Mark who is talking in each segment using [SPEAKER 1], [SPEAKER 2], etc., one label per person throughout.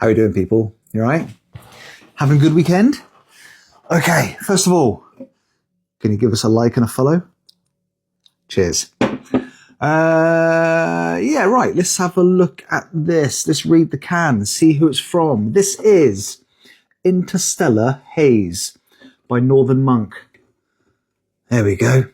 [SPEAKER 1] How you doing, people? You all right? Having a good weekend? Okay, first of all, can you give us a like and a follow? Cheers. Yeah, right, let's have a look at this. Let's read the can, see who it's from. This is Interstellar Haze by Northern Monk. There we go.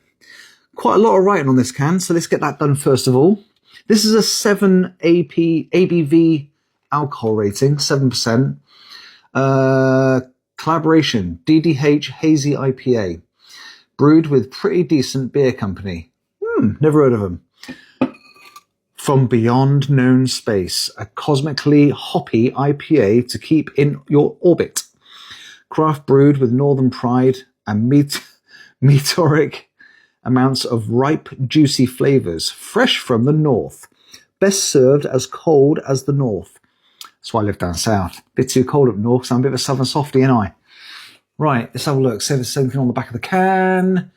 [SPEAKER 1] Quite a lot of writing on this can, so let's get that done first of all. This is a 7 ABV alcohol rating, 7%. Collaboration, DDH Hazy IPA. Brewed with Pretty Decent Beer Company. Never heard of them. From Beyond Known Space, a cosmically hoppy IPA to keep in your orbit. Craft brewed with northern pride and meteoric amounts of ripe, juicy flavors, fresh from the north. Best served as cold as the north. That's why I live down south. Bit too cold up north, so I'm a bit of a southern softie, ain't I? Right, let's have a look. See if there's something on the back of the can.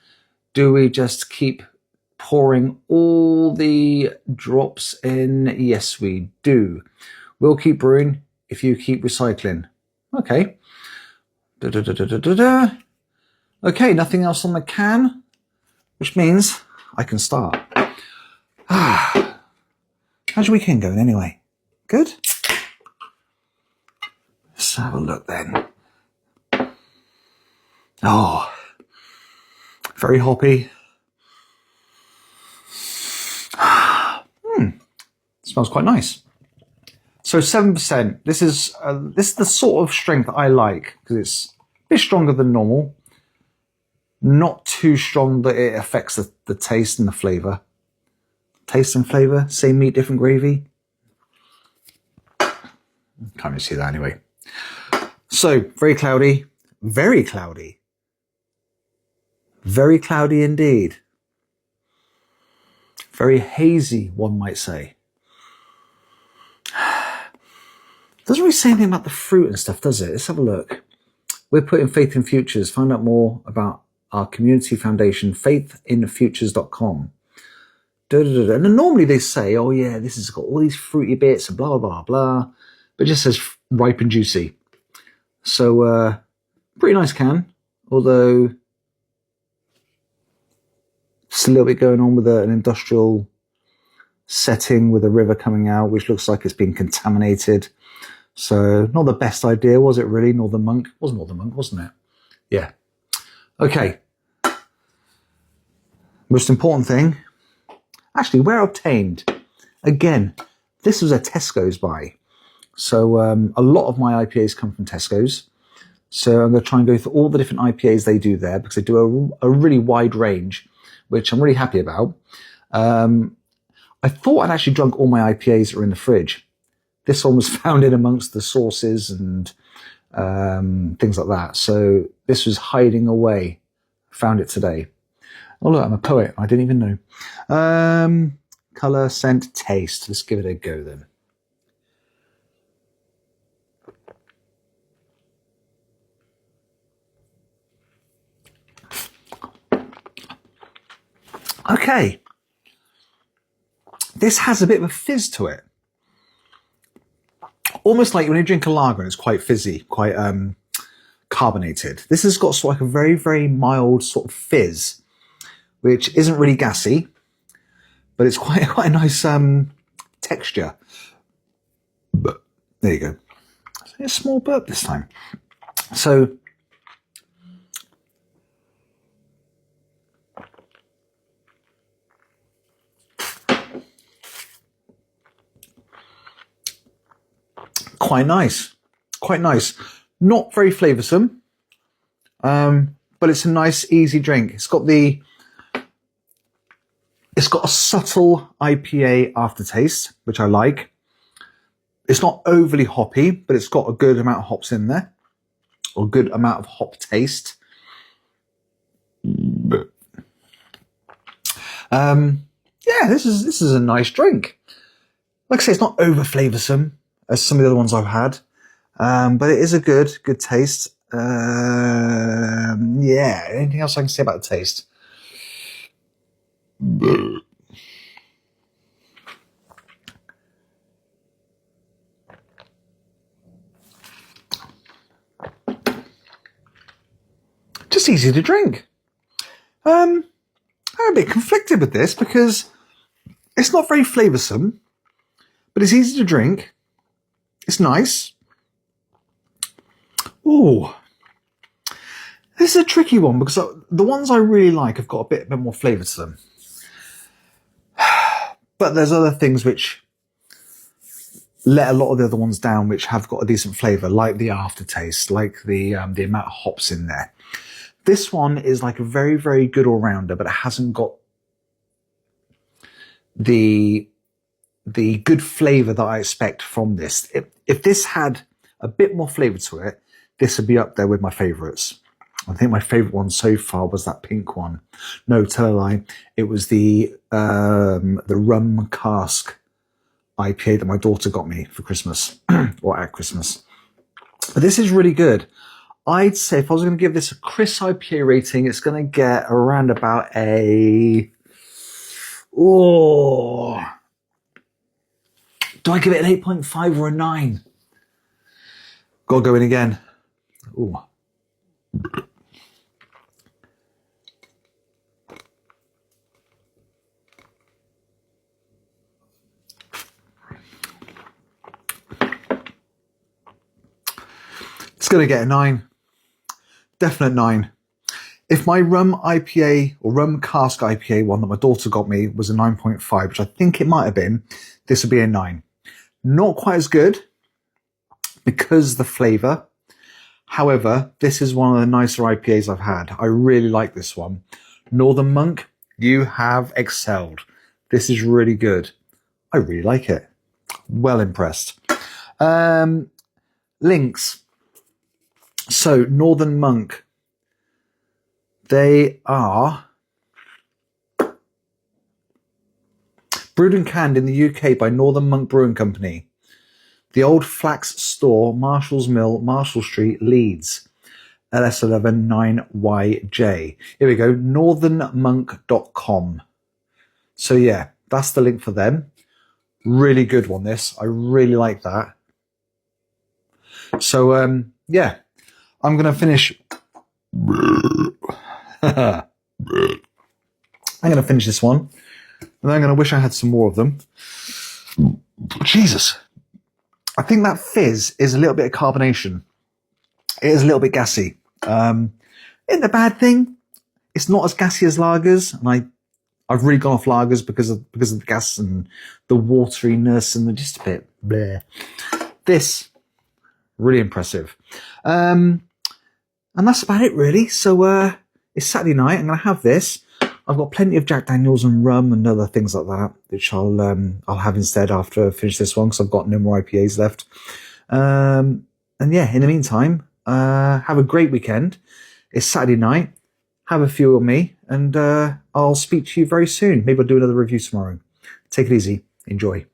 [SPEAKER 1] Do we just keep pouring all the drops in? Yes, we do. We'll keep brewing if you keep recycling. Okay. Okay, nothing else on the can, which means I can start. How's your weekend going anyway? Good? Let's have a look then. Oh, very hoppy. Smells quite nice. So 7%. This is the sort of strength I like because it's a bit stronger than normal. Not too strong that it affects the taste and the flavour. Taste and flavour, same meat, different gravy. Can't really see that anyway. So, very cloudy. Very cloudy. Very cloudy indeed. Very hazy, one might say. Doesn't really say anything about the fruit and stuff, does it? Let's have a look. We're putting Faith in Futures. Find out more about our community foundation, faithinfutures.com. And then normally they say, oh yeah, this has got all these fruity bits and blah, blah, blah. But it just says ripe and juicy. So, pretty nice can. Although, it's a little bit going on with an industrial setting with a river coming out, which looks like it's been contaminated. So, not the best idea, was it really? Northern Monk? It was Northern Monk, wasn't it? Yeah. Okay. Most important thing. Actually, where obtained. Again, this was a Tesco's buy. So, a lot of my IPAs come from Tesco's. So, I'm going to try and go through all the different IPAs they do there because they do a really wide range, which I'm really happy about. I thought I'd actually drunk all my IPAs that are in the fridge. This one was found in amongst the sauces and things like that. So this was hiding away. Found it today. Oh look, I'm a poet. I didn't even know. Colour, scent, taste. Let's give it a go then. Okay. This has a bit of a fizz to it. Almost like when you drink a lager and it's quite fizzy, quite carbonated. This has got sort of like a very, very mild sort of fizz, which isn't really gassy, but it's quite a nice texture. But there you go. A small burp this time. So quite nice. Not very flavoursome, but it's a nice, easy drink. It's got a subtle IPA aftertaste, which I like. It's not overly hoppy, but it's got a good amount of hops in there, or a good amount of hop taste. Yeah, this is a nice drink. Like I say, it's not over flavoursome as some of the other ones I've had, but it is a good taste. Yeah, anything else I can say about the taste? easy to drink. I'm a bit conflicted with this because it's not very flavoursome, but it's easy to drink. It's nice. Ooh. This is a tricky one because the ones I really like have got a bit more flavour to them. But there's other things which let a lot of the other ones down which have got a decent flavour, like the aftertaste, like the amount of hops in there. This one is like a very, very good all-rounder, but it hasn't got the good flavour that I expect from this. If this had a bit more flavour to it, this would be up there with my favourites. I think my favourite one so far was that pink one. No, tell a lie. It was the rum cask IPA that my daughter got me for Christmas, or at Christmas. But this is really good. I'd say if I was going to give this a Chris IPA rating, it's going to get around about a... Oh, do I give it an 8.5 or a 9? Gotta go in again. Ooh. It's going to get a 9. Definite 9. If my rum IPA or rum cask IPA one that my daughter got me was a 9.5, which I think it might have been, this would be a 9. Not quite as good because the flavour. However, this is one of the nicer IPAs I've had. I really like this one. Northern Monk, you have excelled. This is really good. I really like it. Well impressed. Links. So, Northern Monk. They are brewed and canned in the UK by Northern Monk Brewing Company. The Old Flax Store, Marshall's Mill, Marshall Street, Leeds, LS11 9YJ. Here we go, northernmonk.com. So yeah, that's the link for them. Really good one, this. I really like that. So, yeah, I'm going to finish... I'm going to finish this one, and I'm going to wish I had some more of them. Jesus. I think that fizz is a little bit of carbonation. It is a little bit gassy. Isn't a bad thing. It's not as gassy as lagers, and I've really gone off lagers because of the gas and the wateriness and just a bit bleh. This, really impressive. And that's about it, really. So, it's Saturday night. I'm going to have this. I've got plenty of Jack Daniels and rum and other things like that, which I'll have instead after I finish this one because I've got no more IPAs left. And yeah, in the meantime, have a great weekend. It's Saturday night. Have a few of me, and I'll speak to you very soon. Maybe I'll do another review tomorrow. Take it easy. Enjoy.